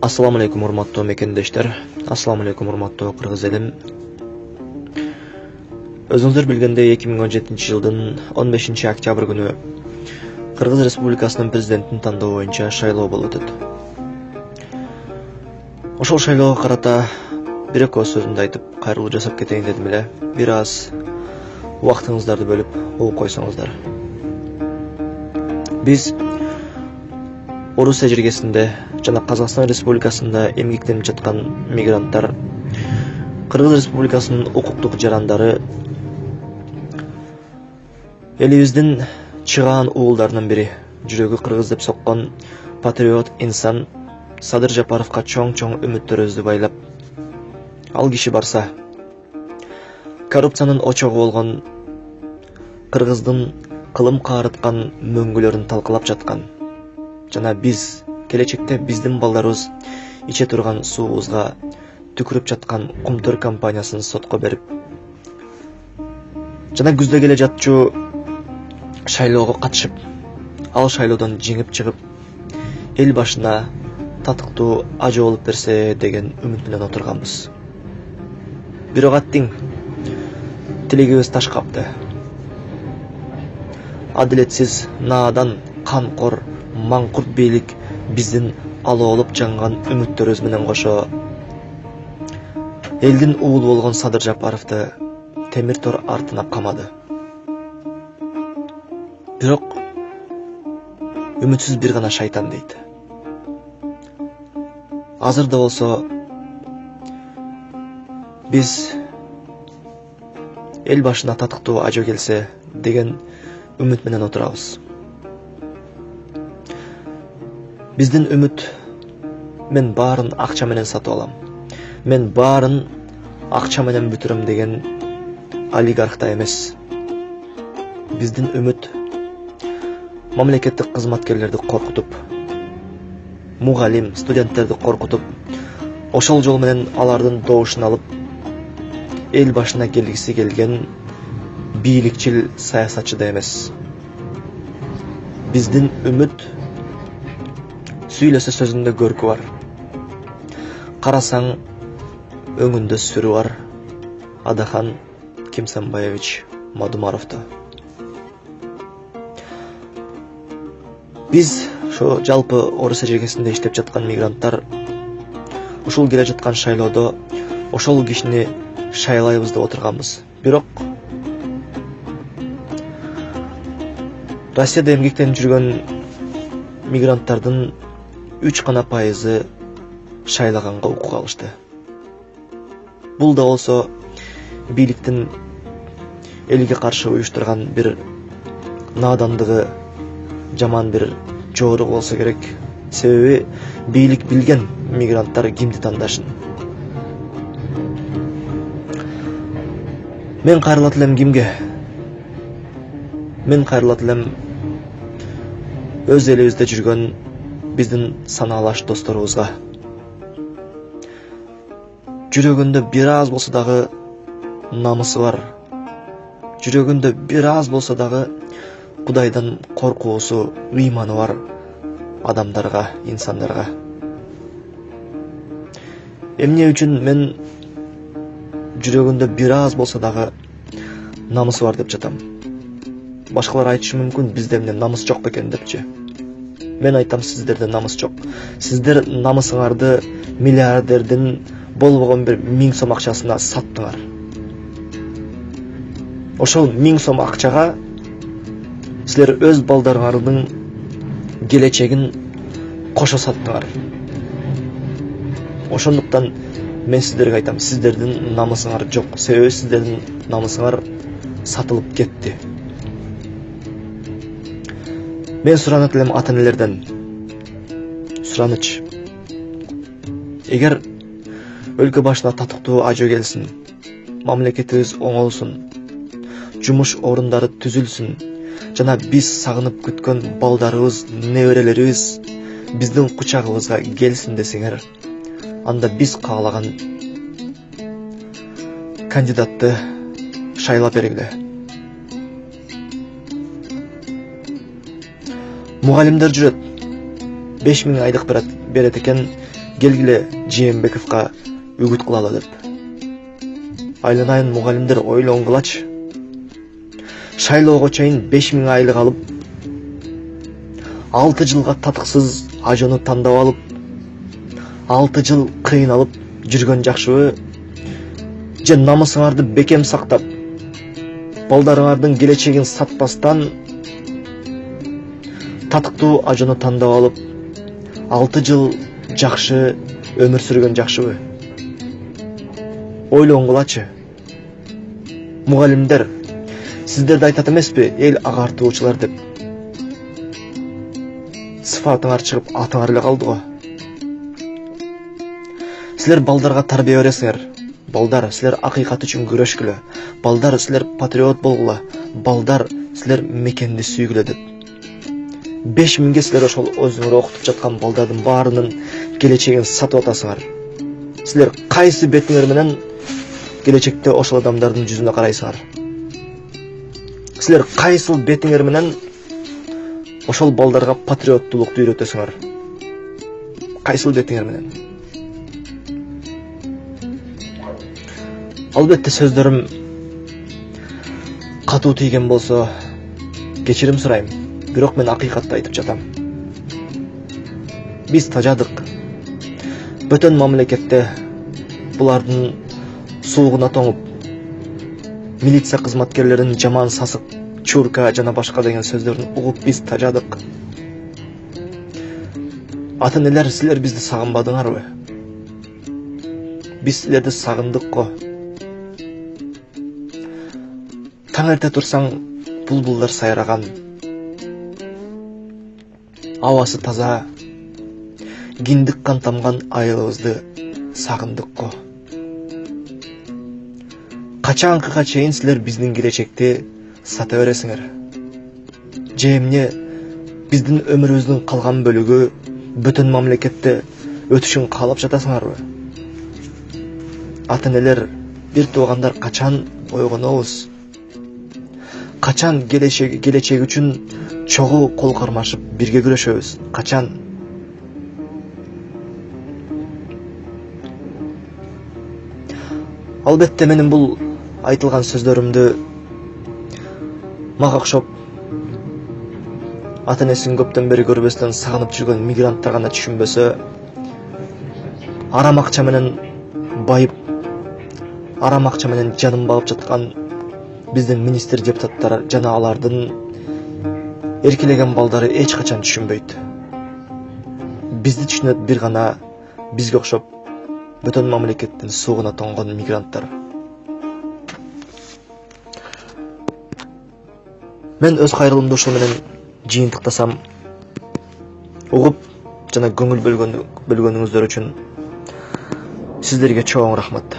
Assalamu alaikum урматтуу мекендештер. Assalamu alaikum урматтуу кыргыз элим. Өзүңүздөр билгендей 2017 жылдын 15 октябрь күнү Кыргыз Республикасынын президентин тандоо боюнча шайлоо болуп өтөт. Ошол шайлоого карата бир экөө сөзүмдү айтып, кайрылуу жасап кетейин дедим эле. Бир аз убактыңыздарды бөлүп угуп койсоңуздар. Биз Орус тажрыйбесинде жана Казакстан Республикасында эмгектенип жаткан мигранттар, Кыргыз Республикасынын укуктук жарандары, элибиздин чыгаан уулдарынын бири, жүрөгү кыргыз деп соккон патриот инсан Садыр Жапаровго чоң үмүттөрүбүздү байлап, ал киши барса, коррупциянын очогу болгон Кыргыздын кылым каарыткан мөңгүлөрүн талкалап жаткан жана биз келечекте биздин балдарыбыз иче турган суубузга түкүрүп жаткан Кумтөр компаниясын сотко берип, жана күздө келе жатчу шайлоого катышып, ал шайлоодон жеңип чыгып, эл башына татыктуу ажы болуп берсе деген үмүт менен отурганбыз. Бирок аттиң тилегибиз таш капты. Адилетсиз, наадан, канкор, маңкурт бийлик биздин алоолуп жанган үмүттөрүбүз менен кошо элдин уулу болгон Садыр Жапаровду темир тор артына камады. Бирок үмүтсүз бир гана шайтан дейт. Азыр да болсо биз эл башына татыктуу ажы келсе деген үмүт менен отурабыз. Биздин үмүт, мен баарын акча менен сатып алам, мен баарын акча менен бүтүрөм деген олигархта эмес. Биздин үмүт мамлекеттик кызматкерлерди коркутуп, мугалим, студенттерди коркутуп, ошол жол менен алардын добушун алып, эл башына келгиси келген бийликчил саясатчы да эмес. Биздин үмүт сүйлөсө сөзүндө көркү бар. Карасаң өңүндө сүрү бар. Адахан Кимсанбаевич Мадумаровду. Биз ошо жалпы Орус тажрыйбесинде иштеп жаткан мигранттар ушул келе жаткан шайлоодо ошол кишини шайлайбыз деп отурганбыз. Бирок Россияда эмгектенип жүргөн мигранттардын 3% шайлаганга укук алышты. Бул да болсо бийликтин элге каршы уюштурган бир наадандыгы, жаман бир жоору болсо керек. Себеби бийлик билген мигранттар кимди тандашын. Мен кайрылат элем кимге? Мен кайрылат элем өз элибизде жүргөн биздин санаалаш досторубузга. Жүрөгүндө бир аз болсо дагы намысы бар. Жүрөгүндө бир аз болсо дагы Кудайдан коркуусу, ыйманы бар адамдарга, инсандарга. Эмне үчүн мен жүрөгүндө бир аз болсо дагы намысы бар деп жатам? Башкалар айтышы мүмкүн, бизде эмне намыс жок бекен депчи. Мен айтам, сиздерде намыс жок. Сиздер намысыңарды миллиардердин болбогон бир 1000 сом акчасына саттыңар. Ошол 1000 сом акчага силер өз балдарыңардын келечегин кошо саттыңар. Ошондуктан мен сиздерге айтам, сиздердин намысыңар жок. Себеби сиздердин намысыңар сатылып кетти. Мен суранат элем ата-энелерден. Сураныч. Эгер өлкө башына татыктуу ажы келсин, мамлекетибиз оңолсун, жумуш орундары түзүлсүн, жана биз сагынып күткөн балдарыбыз, неберелерибиз биздин кучагыбызга келсин десеңер, анда биз каалаган кандидатты шайлап бериңер. Мугалимдер жүрөт, 5000 айлык берет экен, келгиле Жээнбековго үгүт кылалы деп. Айланайын мугалимдер ойлонгулачы. Шайлоого чейин 5000 айлык алып, 6 жылга татыксыз ажону тандап алып, 6 жыл кыйналып жүргөн жакшыбы? Же намысыңарды бекем сактап, балдарыңардын келечегин сатпастан татыктуу ажону тандап алып, 6 жыл жакшы өмүр сүргөн жакшыбы? Ойлонгулачы. Мугалимдер, сиздерди айтат эмеспи, эл агартуучулар деп. Сыфатыңар чыгып атыңар эле калды го. Силер балдарга тарбия бересиңер. Балдар, силер акыйкат үчүн күрөшкүлө. Балдар, силер патриот болгула. Балдар, силер мекенди сүйгүлө деп. 5000ге силер ошол өзүңөр окутуп жаткан балдардын баарынын келечегин сатып атасыңар. Силер кайсы бетиңер менен келечекте ошол адамдардын жүзүнө карайсыңар? Силер кайсыл бетиңер менен ошол балдарга патриоттуулукту үйрөтөсүңөр? Кайсыл бетиңер менен? Албетте сөздөрүм катуу тийген болсо кечирим сурайм, бирок мен акыйкатты айтып жатам. Биз тажадык. Бөтөн мамлекетте булардын суугуна тоңуп, милиция кызматкерлеринин жаман сасык, чурка жана башка деген сөздөрүн угуп биз тажадык. Ата-энелер, силер бизди сагынбадыңарбы? Биз силерди сагындык го. Таң эрте турсаң, булбулдар сайраган. Абасы таза, киндик кан тамган айылыбызды сагындык го. Качанкыга чейин силер биздин келечекти сата бересиңер? Же эмне биздин өмүрүбүздүн калган бөлүгү бүтүн мамлекетте өтүшүн каалап жатасыңарбы? Ата-энелер, бир туугандар, качан ойгонобуз? Качан келечек үчүн чогуу кол кармашып бирге күрөшөбүз? Качан? Албетте менин бул айтылган сөздөрүмдү мага окшоп ата-энесин көптөн бери көрбөстөн сагынып жүргөн мигранттар гана түшүнбөсө, арам акча менен байып, арам акча менен жанын багып жаткан биздин министр депутаттар жана алардын эркелеген балдары эч качан түшүнбөйт. Бизди түшүнөт бир гана бизге окшоп бөтөн мамлекеттин суугуна тоңгон мигранттар. Мен өз кайрылымды ушул менен жыйынтыктасам, угуп жана көңүл бөлгөнүңүздөр үчүн сиздерге чоң рахмат.